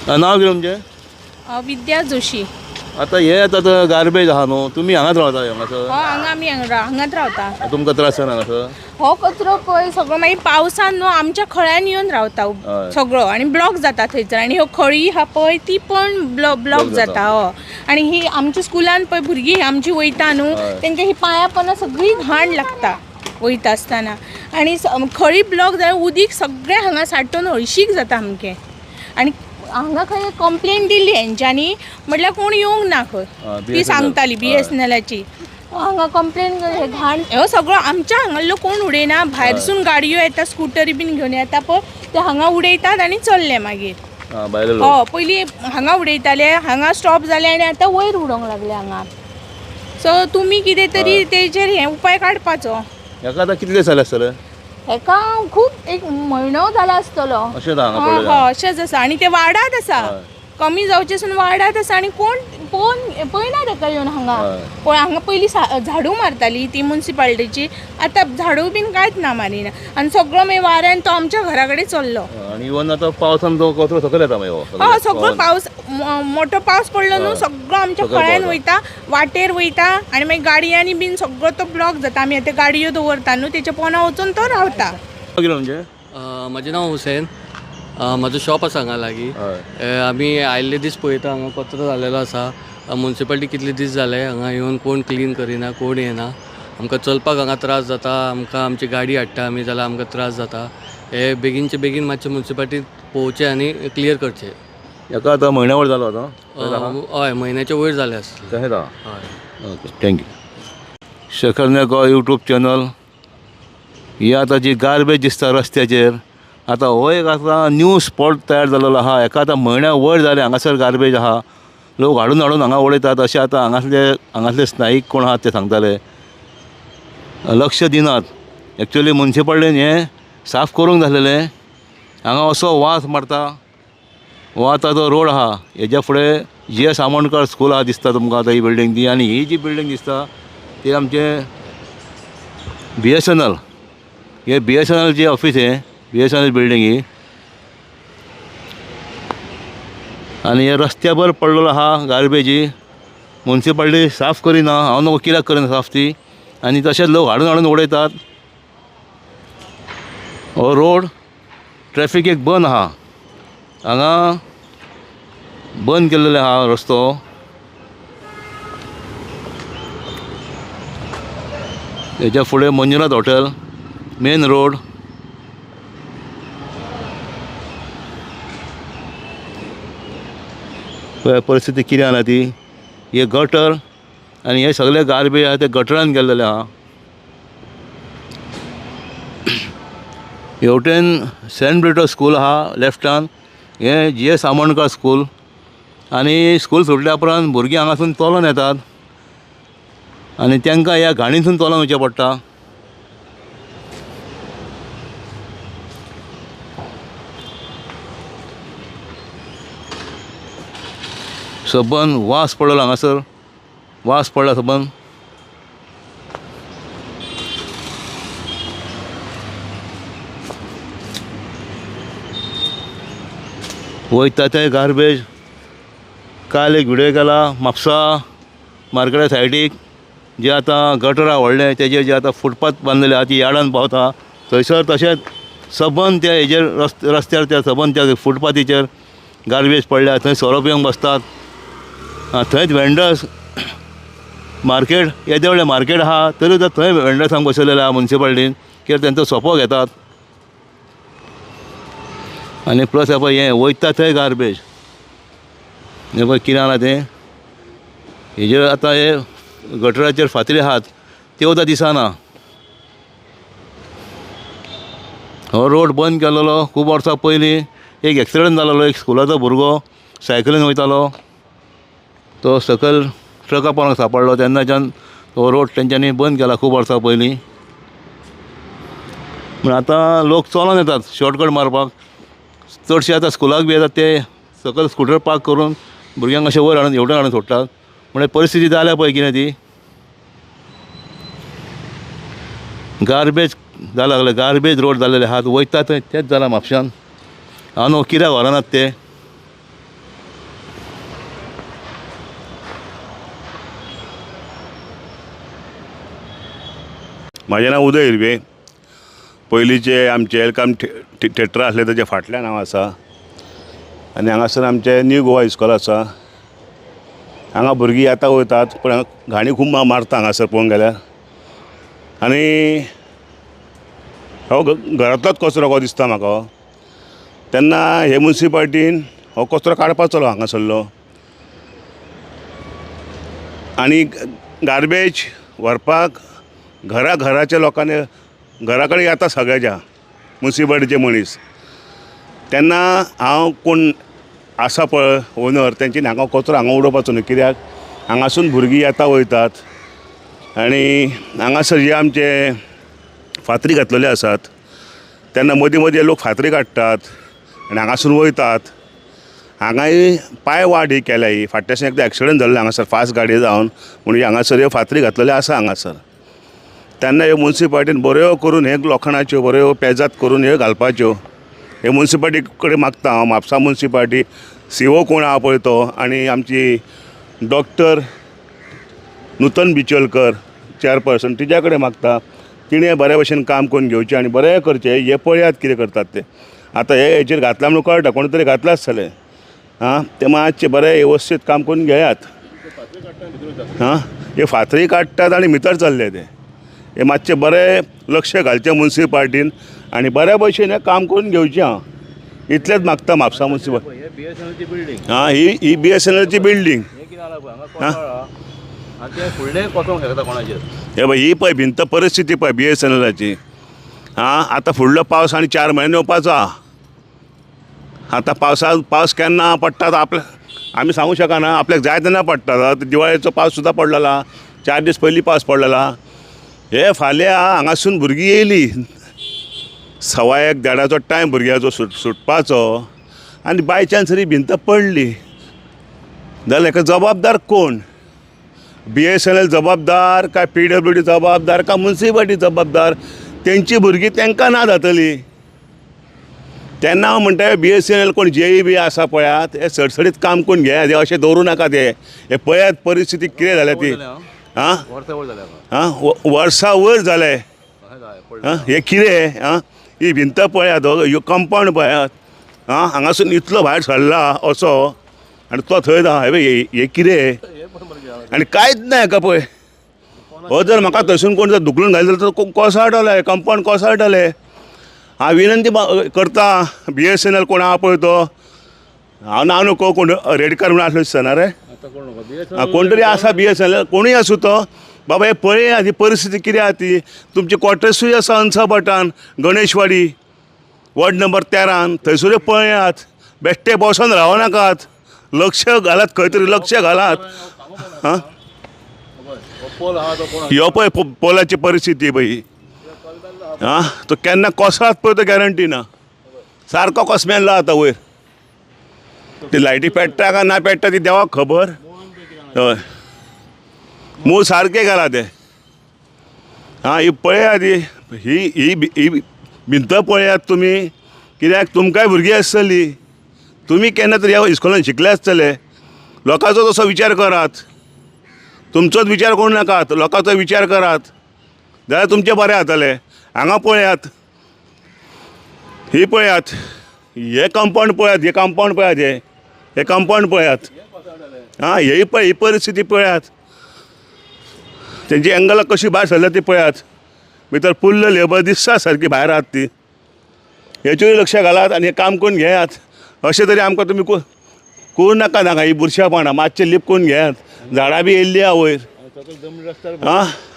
नाव कितें तुमचें? विद्या जोशी. आतां हे आतां गार्बेज आहा न्हू, तुमी हांगाच रावता हांगासर? हांगा आमी हांगाच रावता. तुमकां त्रास जायना हांगासर? हो कचरो पळय सगळो मागीर पावसान न्हू आमच्या खळ्यान येवन रावता हय. सगळो आनी ब्लॉक जाता थंयसर. आनी ह्यो खळी आहा पळय ती पण ब्लॉक जाता. हो आनी ही आमच्या स्कुलान पळय भुरगीं आमची वयता न्हू, हय. तेंकां ही पांयां पोंदां सगळी घाण लागता वयता आसतना. आनी खळी ब्लॉक जाल्यार उदीक सगळें हांगा सांठून हळशीक जाता सामकें. आनी हांगा खंय कंप्लेन दिल्ली हेंच्यांनी, म्हटल्यार कोण येवंक ना खंय. ती सांगताली BSNLची हांगा कंप्लेन हे घाण हो सगळो आमच्या हांगालो कोण उडयना. भायरसून गाडयो येता, स्कुटरी बीन घेवन येता पळय ते हांगा उडयतात आनी चल्ले मागीर. हो पयलीं हांगा उडयताले, हांगा स्टॉप जाले आनी आतां वयर उडोवंक लागले हांगा. सो तुमी कितें तरी तेजेर हे उपाय काडपाचो. हेका आतां कितले जाले आसतले? हेका खूब एक म्हयनो जाला आसतलो. अशेंच हांगा हय पडलें. हय अशेंच आसा आनी ते वाडात आसा. कमी जावचेसून वाडात आसा आनी कोण पळयना ताका येवन हांगा. पण हांगा पयलीं झाडू मारताली ती म्युन्सिपालिटीची, आतां झाडू बीन कांयच ना मारिना. आनी सगळो मागीर वाऱ्यान तो आमच्या घरा कडेन चल्लो. आनी इवन आतां पावसान तो कचरो सकयल येता मागीर. हय सगळो पावस मोठो पावस पडलो न्हू सगळो आमच्या खळ्यान वयता, वाटेर वयता आनी मागीर गाडयांनी बीन सगळो तो ब्लॉक जाता. आमी आतां गाडयो दवरता न्हू, तेच्या पोंदा वचून तो रावता. म्हणजे म्हजें नांव हुसेन. म्हजो शॉप आसा हांगा लागीं. आमी आयिल्ले दीस पळयता हांगा कचरो जालेलो आसा. म्युन्सिपालिटी कितले दीस जाले हांगा येवन कोण क्लीन करिना, कोण येना. आमकां चलपाक हांगा त्रास जाता. आमकां आमची गाडी हाडटा आमी जाल्यार आमकां त्रास जाता. हे बेगीनचे बेगीन मातशें म्युन्सिपालिटींत पळोवचें आनी क्लियर करचें. हेका आतां म्हयन्या वयर जालो आतां? हय म्हयन्याच्या वयर जाले आसले. तशें आहा. हय ओके थँक्यू. शेखर नेको यूट्यूब चॅनल. ही आतां जी गार्बेज दिसता रस्त्याचेर, आतां हो एक आतां न्यू स्पॉट तयार जाल्लो आहा. हेका आतां म्हयन्या वयर जाले हांगासर गार्बेज आहा. लोक हाडून हांगा उडयतात अशें आतां हांगासले स्थायीक कोण आहात ते सांगताले. लक्ष दिनात. एक्चुअली म्युन्सिपालिटीन हें साफ करूंक जाल्लेलें. हांगा असो वास मारता. हो आतां जो रोड आहा हेज्या फुडें GS आमोणकर स्कूल आहा दिसता तुमकां आतां ही बिल्डींग ती. आनी ही जी बिल्डींग दिसता ती आमचें BSNL. हे BSNL जी ऑफिस आहे, BSNL बिल्डींग ही. आनी हे रस्त्यार पडलेलो आहा गार्बेजी. म्युन्सिपालिटी साफ करिना. हांव नको कित्याक करिना साफ ती. आनी तशेंच लोक हाडून उडयतात. हो रोड ट्रॅफिक एक बंद आहा. हांगा बंद केल्लेलो आहा रस्तो. हेच्या फुडें मंजुनाथ हॉटेल, मेन रोड. परिस्थिती कितें आहा ती. हे गटर आनी हे सगळे गार्बेज आहा ते गटरान गेल्लेले आहा. हेवटेन सेंट ब्रिटो स्कूल आहा लेफ्टान. हे GS आमोणकर स्कूल. आनी स्कूल सुटल्या उपरांत भुरगीं हांगासून चलोन येतात आनी तांकां ह्या घाणींतून चलोन वयचें पडटा. सबंद वास पडलो हांगासर. वास पडला सबंद. वयता ते गार्बेज. काल एक व्हिडियो केला म्हापसा मार्केटा सायडीक जे आतां गटर आहा व्हडले तेजेर जे आतां फुटपाथ बांदलेले आहा ती यार्डान पावता थंयसर तशेंच सबंद त्या हेजेर रस्त्यार त्या सबंद त्या फुटपाथीचेर गार्बेज पडल्या. थंय सोरो पिवंक बसतात. थंयच वेंडर्स मार्केट येदे व्हडलें मार्केट आहा तरी सुद्दां थंय वेंडर्सांक बसयलेले आहा म्युन्सिपालिटीन कित्याक तेंचो सोपो घेतात. आनी प्लस हे पळय हें वयता थंय गार्बेज. हे पळय कितें आहा तें. हेजेर आतां हे गटराचेर फातरी आहात त्यो सुद्दां दिसना. हो रोड बंद केल्लो खूब वर्सां पयलीं. एक एक्सिडंट जाल्लो. एक स्कुलाचो भुरगो सायकलीन वयतालो. तो सकयल ट्रका पोंदाक सांपडलो. तेन्नाच्यान हो रोड तेंच्यांनी बंद केला खूब वर्सां पयलीं. पूण आतां लोक चलोन येतात शॉर्टकट मारपाक. चडशे आतां स्कुलाक बी येतात ते सकयल स्कुटर पार्क करून भुरग्यांक अशें वयर हेवटेन हाडून सोडटात. म्हणजे परिस्थिती जाल्या पळय कितें ती. गार्बेज जालां लागलें. गार्बेज रोड जाल्लेले आहात. वयता थंय तेंच जालां म्हापशान. हांव न्हू कित्याक व्हरनात ते. म्हाजें नांव उदय हिरवे. पयलींचे आमचे वेलकम थिएटर आसले ताचे फाटल्यान हांव आसा आनी हांगासर आमचें न्यू गोवा इस्कॉल आसा. हांगा भुरगीं येता वयतात पूण घाणी खूब मारता हांगासर पळोवंक गेल्यार. आनी हो घरांतलोच कचरो हो दिसता म्हाका. तेन्ना हे म्युन्सिपाल्टीन हो कचरो काडपाचो हांगासरलो आनी गार्बेज व्हरपाक घराच्या लोकांनी घरा कडेन येता सगळ्याच्या म्युन्सिपाल्टीचे मनीस. तेन्ना हांव कोण आसा पळय ओनर तेंच्यांनी हांगा कचरो हांगा उडोवपाचो न्हू. कित्याक हांगासून भुरगीं येता वयतात आनी हांगासर जे आमचे फातरी घातलेले आसात तेन्ना मदीं मदीं लोक फातरी काडटात आनी हांगासून वयतात. हांगाय पांय वाट ही केल्या ही. फाटल्याच्यान एकदां एक्सिडंट जाल्लो हांगासर फास्ट गाडये जावन म्हणून हांगासर ह्यो फातरी घातलेल्यो आसा हांगासर. तेन्ना ह्यो म्युन्सिपाल्टीन बऱ्यो करून हे लोखंडाच्यो बऱ्यो पेजात करून ह्यो घालपाच्यो. हे म्युन्सिपाल्टी कडेन मागता हांव. म्हापसा म्युन्सिपाल्टी सीओ कोण आहा पळय तो आनी आमची डॉक्टर नूतन बिचोलकर चेअरपर्सन तिच्या कडेन मागता. तिणें बऱ्या भशेन काम करून घेवचें आनी बरें करचें. हे पळयात कितें करतात ते. आतां हे हेचेर घातला म्हणून कळटा कोण तरी घातला आसतलें. ते मातशें बरें वेवस्थीत काम करून घेयात. हे फातरी काडटात आनी भितर चल्ले ते. हे मातशें बरें लक्ष घालचें म्युन्सिपाल्टीन आनी बऱ्या भशेन हें काम करून घेवचें हांव. इतलेंच मागता म्हापसा म्युन्सिपाल्टी. ही BSNLची बिल्डींग. हे पळय ही पळय भिंत परिस्थिती पळय BSNLची. आतां फुडलो पावस आनी 4 म्हयने येवपाचो आहा. आतां पावस केन्ना पडटा तो आमी सांगूं शकना. आपल्याक जाय तेन्ना पडटा. दिवाळेचो पावस सुद्दां पडलेला. 4 दीस पयलीं पावस पडलेला. हे फाल्यां हांगासून भुरगीं येयलीं 1:15 टायम भुरग्याचो सुटपाचो आनी बाय चान्स ही भिंत पडली जाल्यार हेका जबाबदार कोण? BSNL जबाबदार काय PWD जबाबदार काय म्युन्सिपाल्टी जबाबदार? तेंची भुरगीं तेंकां ना जातलीं. तेन्ना हांव म्हणटा BSNL कोण JEB आसा पळयात हे सडसडीत काम करून घेयात. हे अशें दवरूं नाका ते. हे पळयात परिस्थिती कितें जाल्या ती. वर्सां वयर जाले. हे कितें ही भिंत पळयात. ह्यो कंपावंड पळयात. हांगासून इतलो भायर सरला असो आनी तो थंय हे कितें आनी कांयच ना हेका पळय. हो जर म्हाका थंयसून कोण जर धुकलून घाली जाल्यार कोसळटले कंपावंड कोसळटले. हांव विनंती करता BSNL कोण आहा पळय तो. हांव नांव नको कोण रेडकर म्हणून आसलो दिसना रे. कोण तरी आसा BSNL कोणूय आसूं तो. बाबा हे पळयात ही परिस्थिती कितें आहा ती. तुमची क्वॉर्टर्सूय आसा अंसाबटान गणेशवाडी वॉर्ड नंबर 13 थंयसरूय पळयात. बेश्टे बसून रावं नाकात. लक्ष घालात खंय तरी लक्ष घालात. ह्यो पळय पोलाची परिस्थिती पळय ही. तो केन्ना कोसळत पळय तो गॅरंटी ना. सारको कोसमेल्लो आतां वयर. ती लायटी पेट्टा काय ना पेट्टा ती देवाक खबर. हय मूळ सारके घाला ते. ही पळयात ही भिंत पळयात तुमी. कित्याक तुमकांय भुरगीं आसतलीं. तुमी केन्ना तरी ह्या इस्कॉलान शिकले आसतले. लोकांचो तसो विचार करात. तुमचोच विचार करूं नाकात. लोकांचो विचार करात जाल्यार तुमचें बरें जातलें. हांगा पळयात ही पळयात हे कंपावंड पळयात. हे कंपावंड पळयात. हे कंपावंड पळयात. ही पळय ही परिस्थिती पळयात. तेंची एंगलां कशी भायर सरल्या ती पळयात. भितर फुल्ल लेबर दिसता सारकी भायर आहात ती. हेचेरूय लक्ष घालात आनी हें काम करून घेयात. अशें तरी आमकां तुमी करूं नाका नाका ही बुरशेपणां मातशें लिप करून घेयात. झाडां बी येयल्लीं आहा वयर.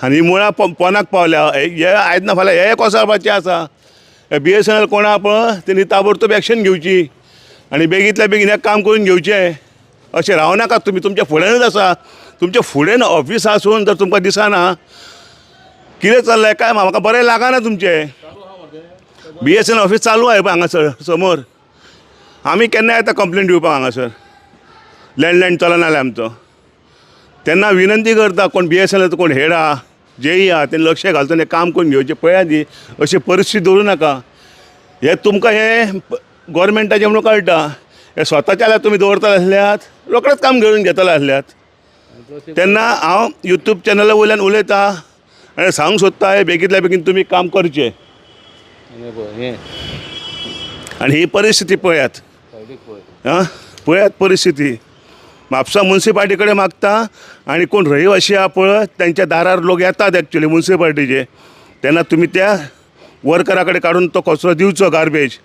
आनी मुळां पोनाक पावल्या. हे आयज ना फाल्यां हे कोसळपाचें आसा. BSNL कोण आहा पळय तेणी ताबडतोब एक्शन घेवची आनी बेगींतल्या बेगीन हें काम करून घेवचें. अशें रावं नाकात तुमी. तुमच्या फुड्यानूच आसा. तुमच्या फुडें ऑफिस आसून जर तुमकां दिसना कितें चल्लें काय म्हाका बरें लागना तुमचें. BSNL ऑफिस चालू आहा पळय हांगासर समोर. आमी केन्ना येता कंप्लेन दिवपाक हांगासर लँडलायन चलना जाल्यार आमचो. तेन्ना विनंती करता कोण BSNL कोण हेड आहा JE आहा तेणी लक्ष घालून हें काम करून घेवचें. पळयात ही अशी परिस्थिती दवरूं नाका. हे तुमकां हे गव्हर्मेंटाचें म्हणून कळटा. हे स्वताच्या जाल्यार तुमी दवरतले आसल्यात रोखडेंच काम घेवन घेतले आसल्यात. तेन्ना हांव यूट्यूब चॅनला वयल्यान उलयतां आनी सांगूंक सोदता हे बेगींतल्या बेगीन तुमी काम करचें. आनी ही परिस्थिती पळयात आं पळयात परिस्थिती. म्हापसा मुन्सिपाल्टी कडेन मागता आनी कोण रहिवाशी आहा पळय त्यांच्या दारार लोक येतात एक्चुली मुन्सिपाल्टीचे, तेन्ना तुमी त्या वर्करा कडेन काडून तो कचरो दिवचो गार्बेज.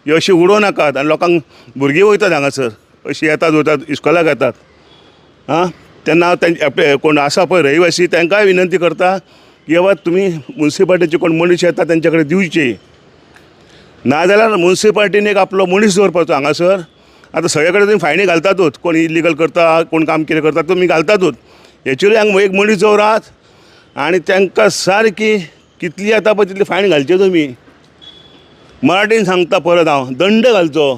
ही अशी उडोवं नाकात. आनी लोकांक भुरगीं वयतात हांगासर अशी येतात वयतात इस्कॉलाक येतात आं. तेन्ना हांव आपले कोण आसा पळय रहिवासी तांकांय विनंती करता की बाबा तुमी मुन्सिपाल्टीचे कोण मनीस येता तेंच्या कडेन दिवचे. नाजाल्यार मुन्सिपाल्टीन एक आपलो मनीस दवरपाचो हांगासर. आतां सगळे कडेन तुमी फायनी घालतातूच, कोण इलिगल करता कोण काम कितें करता तुमी घालतातूच. एक्चुली हांगा एक मनीस दवरात आनी तांकां सारकी कितली येता पळय तितली फायन घालचे तुमी. मराठीन सांगता परत हांव दंड घालचो.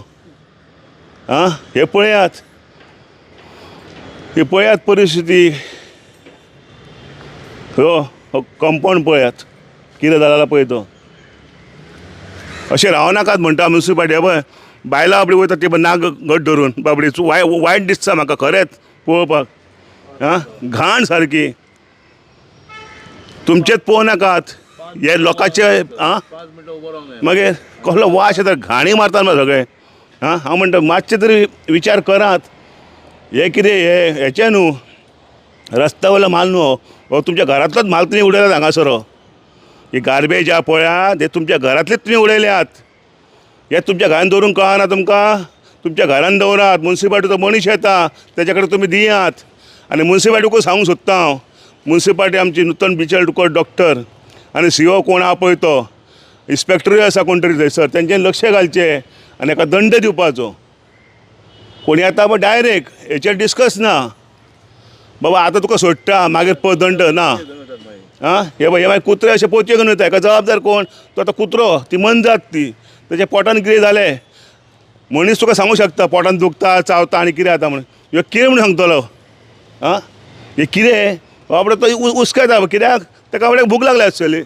आं हे पळयात परिस्थिती. हो कंपाऊंड पळयात कितें जाला पळय तो. अशें रावनाकात म्हणटा मुन्सिपाल्टी. पळय बायलां आपली वयता ती नाग घट धरून बाबडी वायट दिसता म्हाका खरेंच पळोवपाक. आं घाण सारकी. तुमचेच पळोवनाकात हे लोकांचे. आं मागीर कसलो वास येता घाणी मारतात मग सगळे. आं हांव म्हणटा मातशें तरी विचार करात. हे कितें हेचें न्हू रस्त्या वयलो माल न्हू हो तुमच्या घरांतलोच माल तुमी उडयल्यात हांगासर. ही गार्बेज आहा पळयात हे तुमच्या घरांतलेच तुमी उडयल्यात. हे तुमच्या घरान दवरूंक कळना तुमकां. तुमच्या घरान दवरात. मुन्सिपाल्टीचो मनीस येता तेच्या कडेन तुमी दियात. आनी मुन्सिपाल्टीकूय सांगूंक सोदता हांव मुन्सिपाल्टी आमची नूतन बिचल तुकोड डॉक्टर आनी CO कोण आहा पळय तो इन्स्पेक्टरूय आसा कोण तरी थंयसर तेंच्यांनी लक्ष घालचें आनी हाका दंड दिवपाचो. कोणी येता पळय डायरेक्ट हेचेर डिस्कस ना. बाबा आतां तुका सोडटा मागीर पळय दंड ना. आं हे मागीर कुत्रे अशे पोतये घेवन वयता. हाका जबाबदार कोण तो आतां कुत्रो ती मनजात ती. तेच्या पोटान कितें जालें मनीस तुका सांगूं शकता पोटान दुखता चावता आनी कितें जाता म्हणून. ह्यो कितें म्हणून सांगतलो. आं हे कितें बाबडे तो उस्कता कित्याक ताका बाबड्याक भूक लागली आसतली.